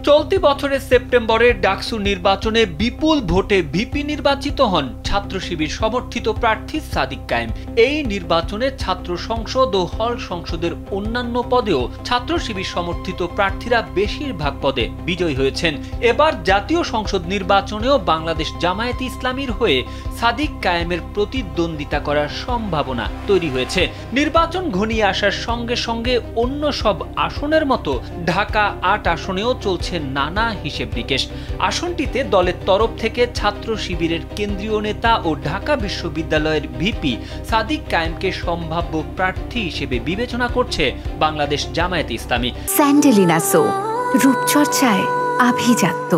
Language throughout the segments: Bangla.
চলতি বছরের সেপ্টেম্বরে ডাকসু নির্বাচনে বিপুল ভোটে ভিপি নির্বাচিত হন ছাত্র শিবির সমর্থিত প্রার্থী সাদিক কায়েম। এই নির্বাচনে ছাত্র সংসদ ও হল সংসদের অন্যান্য পদেও ছাত্র শিবির সমর্থিত প্রার্থীরা বেশিরভাগ পদে বিজয়ী হয়েছেন। এবার জাতীয় সংসদ নির্বাচনেও বাংলাদেশ জামায়াতে ইসলামীর হয়ে সাদিক কায়েমের প্রতিদ্বন্দ্বিতা করার সম্ভাবনা তৈরি হয়েছে। নির্বাচন ঘনিয়ে আসার সঙ্গে সঙ্গে অন্য সব আসনের মতো ঢাকা ৮ আসনেও চলছে নানা হিসেব নিকেশ। আসনটিতে দলের তরফ থেকে ছাত্র শিবিরের কেন্দ্রীয় নেতা ও ঢাকা বিশ্ববিদ্যালয়ের ভিপি সাদিক কায়েমকে সম্ভাব্য প্রার্থী হিসেবে বিবেচনা করছে বাংলাদেশ জামায়াতে ইসলামী। স্যান্ডেলিনা সো, রূপচর্চায় আভিজাত্য।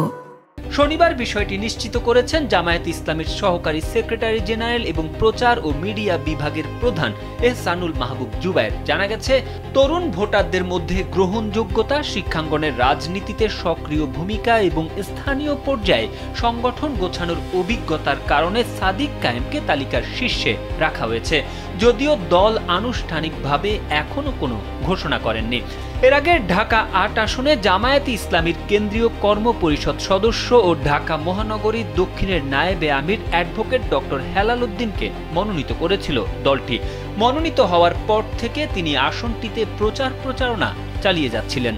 শনিবার বিষয়টি নিশ্চিত করেছেন জামায়াতে ইসলামীর সহকারী সেক্রেটারি জেনারেল এবং প্রচার ও মিডিয়া বিভাগের প্রধান এহসানুল মাহবুব জুবায়ের। জানা গেছে, তরুণ ভোটারদের মধ্যে গ্রহণযোগ্যতা, শিক্ষাঙ্গনের রাজনীতিতে সক্রিয় ভূমিকা এবং স্থানীয় পর্যায়ে সংগঠন গোছানোর অভিজ্ঞতার কারণে সাদিক কায়েমকে তালিকার শীর্ষে রাখা হয়েছে, যদিও দল আনুষ্ঠানিকভাবে এখনো কোনো ঘোষণা করেননি। এর আগে ঢাকা ৮ আসনে জামায়াতে ইসলামীর কেন্দ্রীয় কর্ম পরিষদ সদস্য ও ঢাকা মহানগরী দক্ষিণের নায়েবে আমির অ্যাডভোকেট ডক্টর হেলাল উদ্দিনকে মনোনীত করেছিল দলটি। মনোনীত হওয়ার পর থেকে তিনি আসনটিতে প্রচারণা চালিয়ে যাচ্ছিলেন।